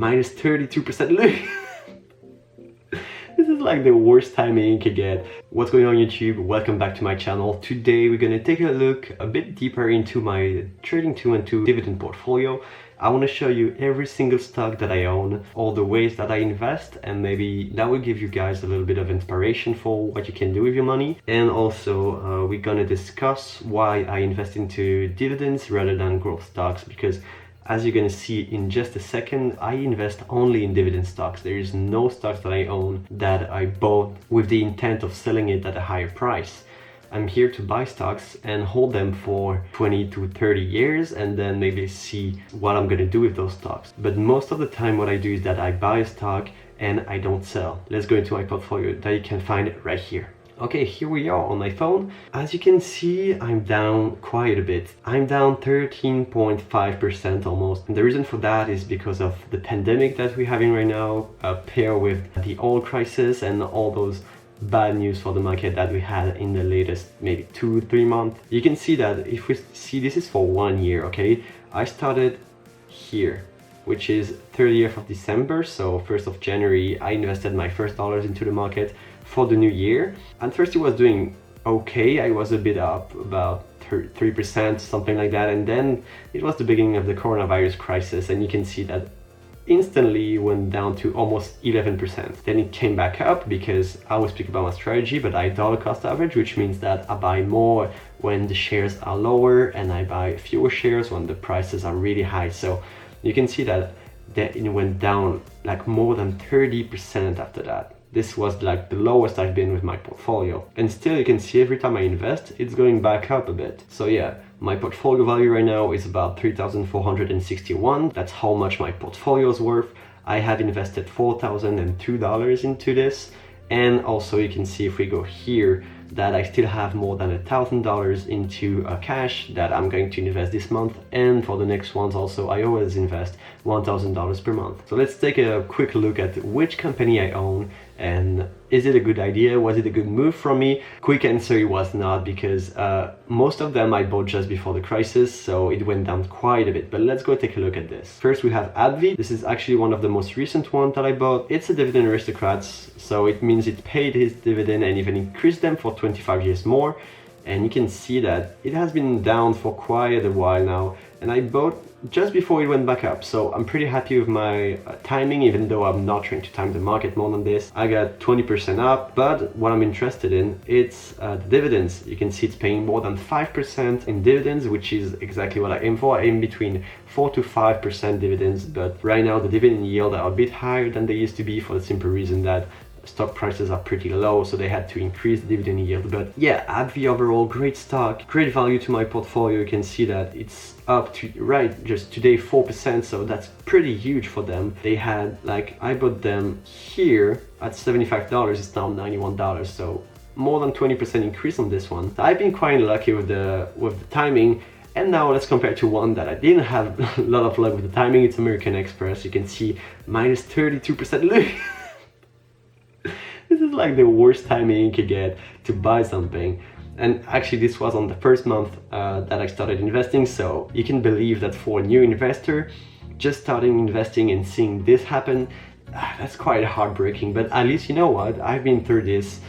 minus 32%. Look! This is like the worst timing you could get. What's going on YouTube? Welcome back to my channel. Today we're gonna take a look a bit deeper into my Trading212 dividend portfolio. I want to show you every single stock that I own, all the ways that I invest, and maybe that will give you guys a little bit of inspiration for what you can do with your money. And also we're gonna discuss why I invest into dividends rather than growth stocks, because as you're gonna see in just a second, I invest only in dividend stocks. There is no stocks that I own that I bought with the intent of selling it at a higher price. I'm here to buy stocks and hold them for 20 to 30 years and then maybe see what I'm gonna do with those stocks. But most of the time what I do is that I buy a stock and I don't sell. Let's go into my portfolio that you can find right here. Okay, here we are on my phone. As you can see, I'm down quite a bit. I'm down 13.5% almost. And the reason for that is because of the pandemic that we're having right now, paired with the oil crisis and all those bad news for the market that we had in the latest maybe 2-3 months. You can see that if we see, this is for 1 year, okay? I started here, which is 30th of December, so 1st of January, I invested my first dollars into the market for the new year. At first it was doing okay, I was a bit up, about 3%, something like that, and then it was the beginning of the coronavirus crisis, and you can see that instantly went down to almost 11%. Then it came back up because I will speak about my strategy, but I dollar cost average, which means that I buy more when the shares are lower and I buy fewer shares when the prices are really high. So you can see that it went down like more than 30% after that. This was like the lowest I've been with my portfolio. And still you can see every time I invest, it's going back up a bit. So yeah, my portfolio value right now is about 3,461. That's how much my portfolio is worth. I have invested $4,002 into this. And also you can see if we go here that I still have more than $1,000 into cash that I'm going to invest this month, and for the next ones also I always invest $1,000 per month. So let's take a quick look at which company I own and is it a good idea? Was it a good move from me? Quick answer, it was not, because most of them I bought just before the crisis, so it went down quite a bit. But let's go take a look at this. First we have AbbVie. This is actually one of the most recent ones that I bought. It's a dividend aristocrat, so it means it paid his dividend and even increased them for 25 years more. And you can see that it has been down for quite a while now, and I bought just before it went back up, so I'm pretty happy with my timing, even though I'm not trying to time the market more than this. I got 20% up, but what I'm interested in, it's the dividends. You can see it's paying more than 5% in dividends, which is exactly what I aim for. I aim between 4 to 5% dividends, but right now the dividend yield are a bit higher than they used to be, for the simple reason that stock prices are pretty low, so they had to increase the dividend yield. But yeah, AbbVie overall, great stock, great value to my portfolio. You can see that it's up to, right, just today 4%, so that's pretty huge for them. They had, like, I bought them here at $75, it's now $91, so more than 20% increase on this one. I've been quite lucky with the timing. And now let's compare to one that I didn't have a lot of luck with the timing. It's American Express. You can see minus 32%. Look! This is like the worst timing you could get to buy something. And actually this was on the first month that I started investing, so you can believe that for a new investor, just starting investing and seeing this happen, that's quite heartbreaking. But at least, you know what, I've been through this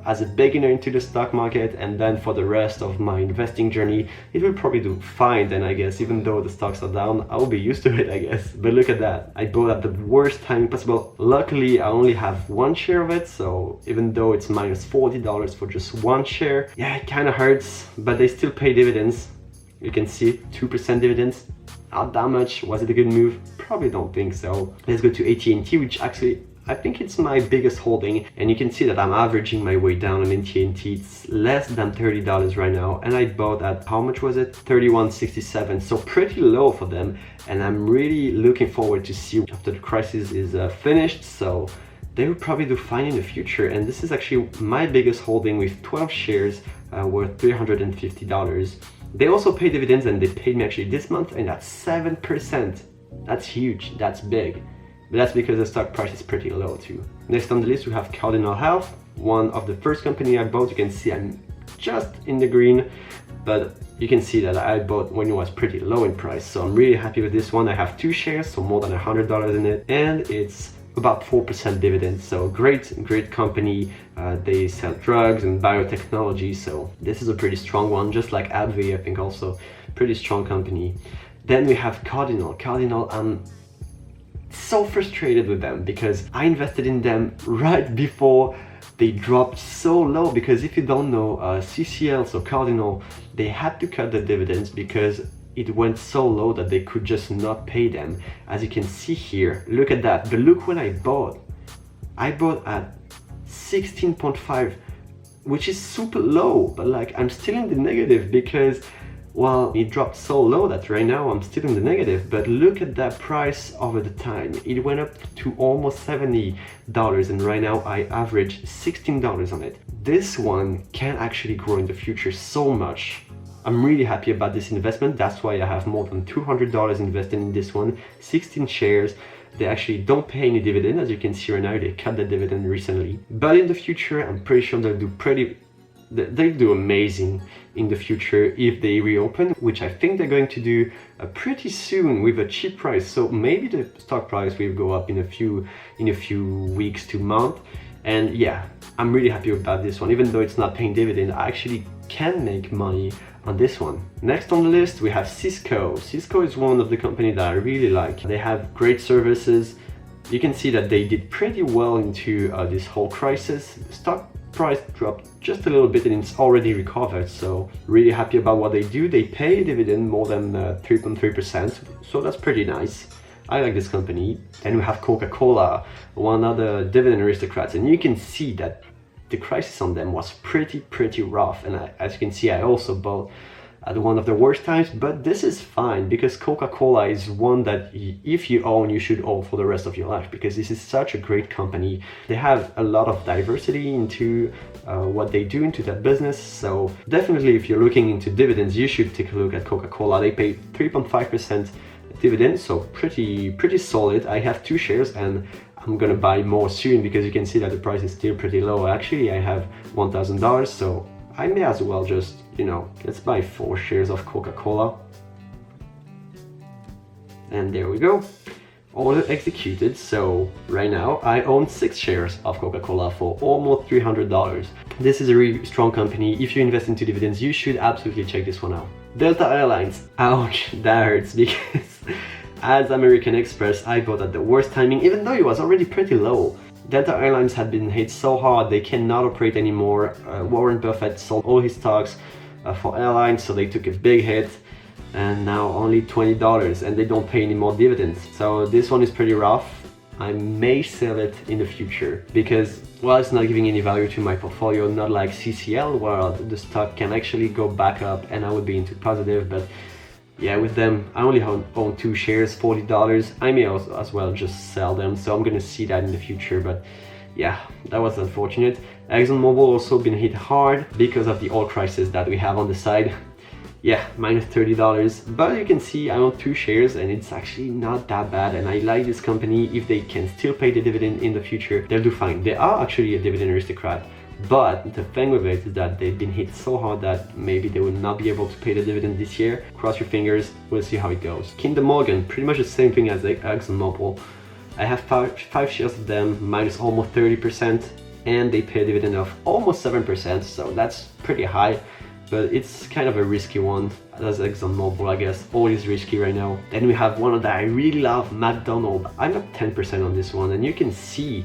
as a beginner into the stock market, and then for the rest of my investing journey it will probably do fine. Then I guess even though the stocks are down, I'll be used to it, I guess. But look at that, I bought at the worst time possible. Luckily I only have one share of it, so even though it's minus $40 for just one share, yeah, it kind of hurts, but they still pay dividends. You can see 2% dividends. Not that much. Was it a good move? Probably don't think so. Let's go to AT&T, which actually I think it's my biggest holding, and you can see that I'm averaging my way down on AT&T. It's less than $30 right now, and I bought at, how much was it? $31.67, so pretty low for them. And I'm really looking forward to see after the crisis is finished, so they will probably do fine in the future. And this is actually my biggest holding with 12 shares worth $350. They also pay dividends, and they paid me actually this month, and that's 7%. That's huge, that's big. But that's because the stock price is pretty low too. Next on the list we have Cardinal Health, one of the first company I bought. You can see I'm just in the green, but you can see that I bought when it was pretty low in price. So I'm really happy with this one. I have 2 shares, so more than $100 in it, and it's about 4% dividend. So great company. They sell drugs and biotechnology, so this is a pretty strong one, just like AbbVie, I think, also pretty strong company. Then we have Cardinal. I'm so frustrated with them because I invested in them right before they dropped so low. Because if you don't know, CCL, so Cardinal, they had to cut the dividends because it went so low that they could just not pay them. As you can see here, look at that. But look when I bought at 16.5, which is super low, but like I'm still in the negative because, well, it dropped so low that right now I'm still in the negative. But look at that price over the time. It went up to almost $70, and right now I average $16 on it. This one can actually grow in the future so much. I'm really happy about this investment. That's why I have more than $200 invested in this one, 16 shares. They actually don't pay any dividend. As you can see right now, they cut the dividend recently. But in the future, I'm pretty sure they'll do amazing in the future if they reopen, which I think they're going to do pretty soon with a cheap price. So maybe the stock price will go up in a few weeks to month. And yeah, I'm really happy about this one. Even though it's not paying dividend, I actually can make money on this one. Next on the list, we have Cisco. Cisco is one of the companies that I really like. They have great services. You can see that they did pretty well into this whole crisis. Stock price dropped just a little bit and it's already recovered, so really happy about what they do. They pay a dividend more than 3.3%, so that's pretty nice. I like this company. And we have Coca-Cola, one other dividend aristocrats, and you can see that the crisis on them was pretty rough. And as you can see, I also bought at one of the worst times, but this is fine because Coca-Cola is one that if you own, you should own for the rest of your life, because this is such a great company. They have a lot of diversity into what they do into that business. So definitely if you're looking into dividends, you should take a look at Coca-Cola. They pay 3.5% dividend, so pretty solid. I have 2 shares and I'm gonna buy more soon because you can see that the price is still pretty low. Actually, I have $1,000, so I may as well just, let's buy 4 shares of Coca-Cola. And there we go. Order executed. So right now I own 6 shares of Coca-Cola for almost $300. This is a really strong company. If you invest into dividends, you should absolutely check this one out. Delta Airlines. Ouch, that hurts because as American Express, I bought at the worst timing, even though it was already pretty low. Delta Airlines had been hit so hard, they cannot operate anymore. Warren Buffett sold all his stocks for airlines, so they took a big hit. And now only $20, and they don't pay any more dividends. So this one is pretty rough. I may sell it in the future because, well, it's not giving any value to my portfolio, not like CCL where the stock can actually go back up and I would be into positive. But yeah, with them, I only own 2 shares, $40. I may also as well just sell them, so I'm gonna see that in the future. But yeah, that was unfortunate. ExxonMobil also been hit hard because of the oil crisis that we have on the side. Yeah, minus $30, but you can see I own 2 shares and it's actually not that bad, and I like this company. If they can still pay the dividend in the future, they'll do fine. They are actually a dividend aristocrat, but the thing with it is that they've been hit so hard that maybe they will not be able to pay the dividend this year. Cross your fingers, we'll see how it goes. Kinder Morgan, pretty much the same thing as ExxonMobil. I have 5 shares of them, minus almost 30%, and they pay a dividend of almost 7%, so that's pretty high. But it's kind of a risky one, as ExxonMobil, I guess. All is risky right now. Then we have one that I really love, McDonald's. I'm at 10% on this one, and you can see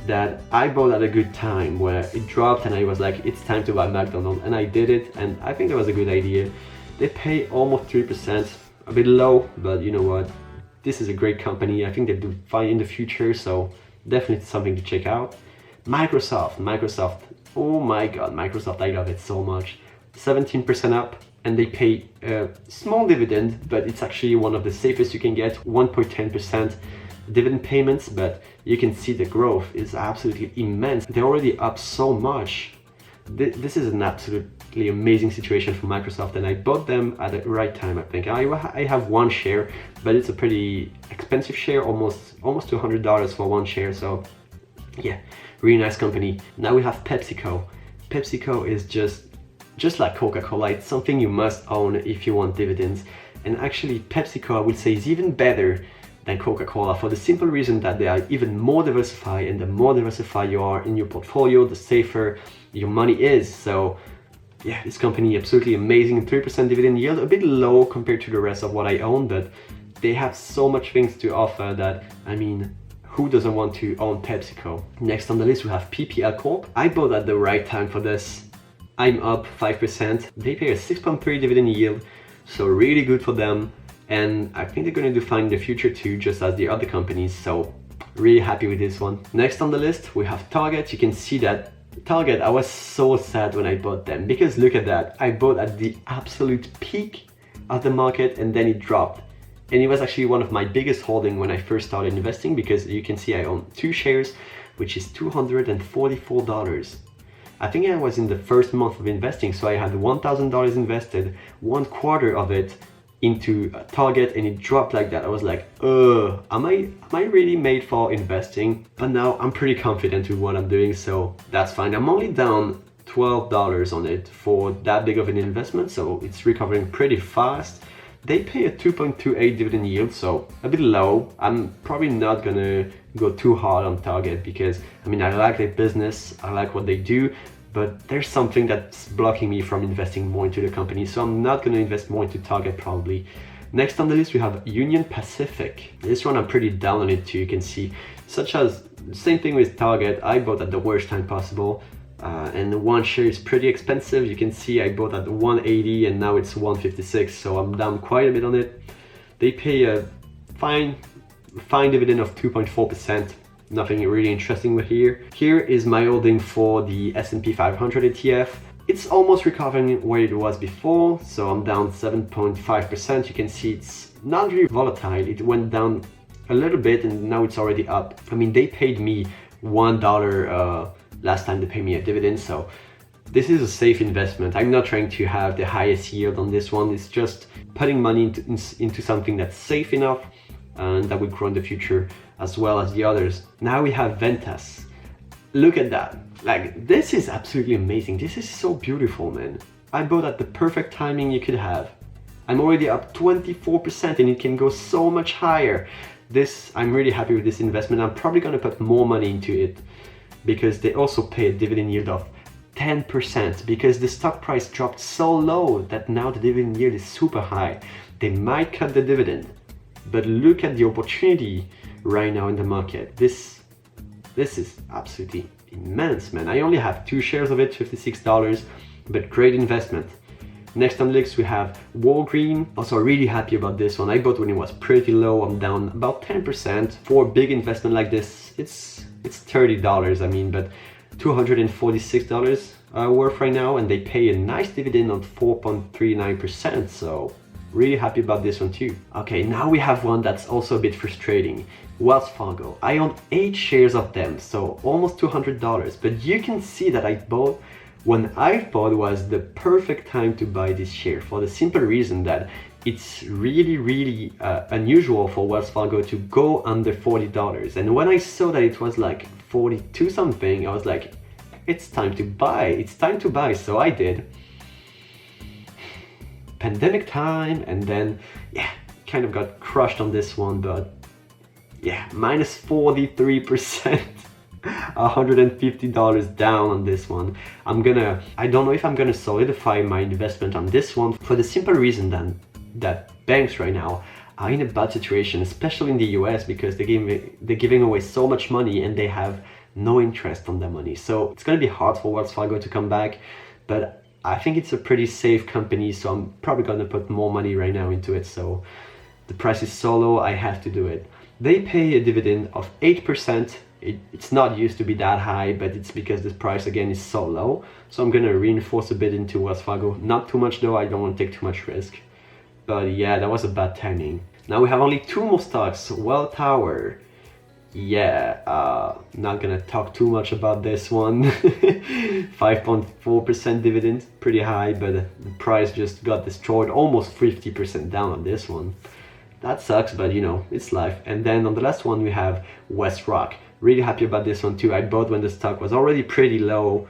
that I bought at a good time where it dropped and I was like, it's time to buy McDonald's, and I did it, and I think that was a good idea. They pay almost 3%, a bit low, but you know what? This is a great company. I think they'll do fine in the future, so definitely something to check out. Microsoft, oh my god, Microsoft, I love it so much. 17% up, and they pay a small dividend, but it's actually one of the safest you can get, 1.10% dividend payments, but you can see the growth is absolutely immense. They're already up so much. This is an absolutely amazing situation for Microsoft, and I bought them at the right time, I think. I have 1 share, but it's a pretty expensive share, almost $200 for 1 share, so yeah, really nice company. Now we have PepsiCo. PepsiCo is just just like Coca-Cola, it's something you must own if you want dividends. And actually PepsiCo, I would say, is even better than Coca-Cola for the simple reason that they are even more diversified, and the more diversified you are in your portfolio, the safer your money is. So yeah, this company absolutely amazing. 3% dividend yield, a bit low compared to the rest of what I own, but they have so much things to offer that, I mean, who doesn't want to own PepsiCo? Next on the list we have PPL Corp. I bought at the right time for this. I'm up 5%. They pay a 6.3 dividend yield, so really good for them. And I think they're going to do fine in the future too, just as the other companies. So really happy with this one. Next on the list we have Target. You can see that Target, I was so sad when I bought them, because look at that. I bought at the absolute peak of the market and then it dropped. And it was actually one of my biggest holdings when I first started investing, because you can see I own 2 shares, which is $244. I think I was in the first month of investing, so I had $1,000 invested, 1/4 of it into Target, and it dropped like that. I was like, am I really made for investing? But now I'm pretty confident with what I'm doing, so that's fine. I'm only down $12 on it for that big of an investment, so it's recovering pretty fast. They pay a 2.28 dividend yield, so a bit low. I'm probably not gonna go too hard on Target, because I mean, I like their business, I like what they do, but there's something that's blocking me from investing more into the company, so I'm not going to invest more into Target probably. Next on the list we have Union Pacific. This one I'm pretty down on it too, you can see. Such as, same thing with Target, I bought at the worst time possible, and one share is pretty expensive. You can see I bought at 180 and now it's 156, so I'm down quite a bit on it. They pay a fine dividend of 2.4%. Nothing really interesting with here. Here is my holding for the S&P 500 ETF. It's almost recovering where it was before, so I'm down 7.5%. You can see it's not really volatile. It went down a little bit and now it's already up. I mean, they paid me $1 last time they paid me a dividend, so this is a safe investment. I'm not trying to have the highest yield on this one. It's just putting money into something that's safe enough and that will grow in the future, as well as the others. Now we have Ventas. Look at that. Like, this is absolutely amazing. This is so beautiful, man. I bought at the perfect timing you could have. I'm already up 24% and it can go so much higher. I'm really happy with this investment. I'm probably gonna put more money into it, because they also pay a dividend yield of 10%, because the stock price dropped so low that now the dividend yield is super high. They might cut the dividend, but look at the opportunity right now in the market. This is absolutely immense, man. I only have 2 shares of it, $56, but great investment. Next on the list we have Walgreens. Also really happy about this one. I bought when it was pretty low. I'm down about 10%. For a big investment like this, it's $30, I mean, but $246 worth right now, and they pay a nice dividend of 4.39%, so really happy about this one too. Okay, now we have one that's also a bit frustrating. Wells Fargo. I own 8 shares of them, so almost $200, but you can see that I bought when I thought was the perfect time to buy this share, for the simple reason that it's really unusual for Wells Fargo to go under $40. And when I saw that it was like 42 something, I was like, it's time to buy, so I did. Pandemic time, and then yeah, kind of got crushed on this one, but yeah, minus 43%. $150 down on this one. I don't know if I'm gonna solidify my investment on this one, for the simple reason that banks right now are in a bad situation, especially in the US, because they're giving away so much money and they have no interest on their money. So it's gonna be hard for Wells Fargo to come back, but I think it's a pretty safe company, so I'm probably gonna put more money right now into it. So the price is so low, I have to do it. They pay a dividend of 8%. It's not used to be that high, but it's because the price again is so low. So I'm gonna reinforce a bit into Wells Fargo. Not too much though, I don't want to take too much risk. But yeah, that was a bad timing. Now we have only 2 more stocks. Welltower. Yeah, not gonna talk too much about this one. 5.4% dividend, pretty high, but the price just got destroyed, almost 50% down on this one. That sucks, but you know, it's life. And then on the last one we have WestRock. Really happy about this one too. I bought when the stock was already pretty low,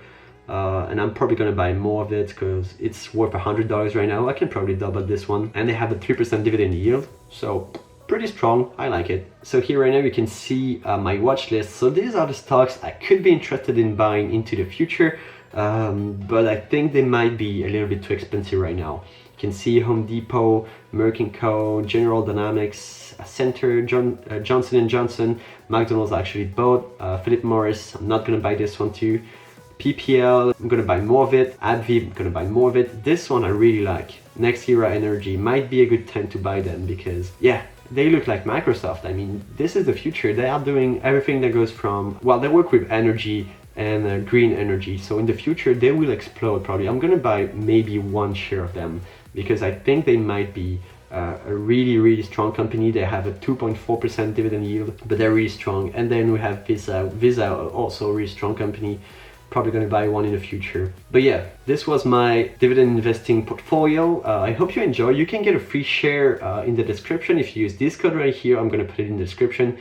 and I'm probably gonna buy more of it because it's worth $100 right now. I can probably double this one, and they have a 3% dividend yield, so pretty strong. I like it. So here right now you can see my watch list. So these are the stocks I could be interested in buying into the future, but I think they might be a little bit too expensive right now. You can see Home Depot, Merck & Co, General Dynamics, Center, Johnson & Johnson, McDonald's actually bought, Philip Morris. I'm not gonna buy this one too. PPL, I'm gonna buy more of it. AbbVie, I'm gonna buy more of it. This one I really like. NextEra Energy might be a good time to buy them because, yeah, they look like Microsoft. I mean, this is the future. They are doing everything that goes from, well, they work with energy and green energy. So in the future, they will explode probably. I'm gonna buy maybe one share of them because I think they might be a really strong company. They have a 2.4% dividend yield, but they're really strong. And then we have Visa also a really strong company. Probably gonna buy one in the future. But yeah, this was my dividend investing portfolio. I hope you enjoy. You can get a free share in the description if you use this code right here. I'm gonna put it in the description.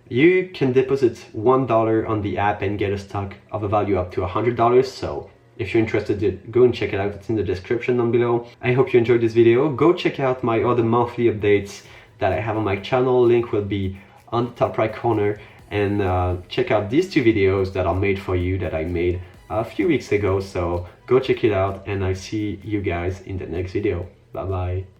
You can deposit $1 on the app and get a stock of a value up to $100. So if you're interested, go and check it out. It's in the description down below. I hope you enjoyed this video. Go check out my other monthly updates that I have on my channel. Link will be on the top right corner. And check out these two videos that are made for you that I made a few weeks ago. So go check it out, and I'll see you guys in the next video. Bye bye.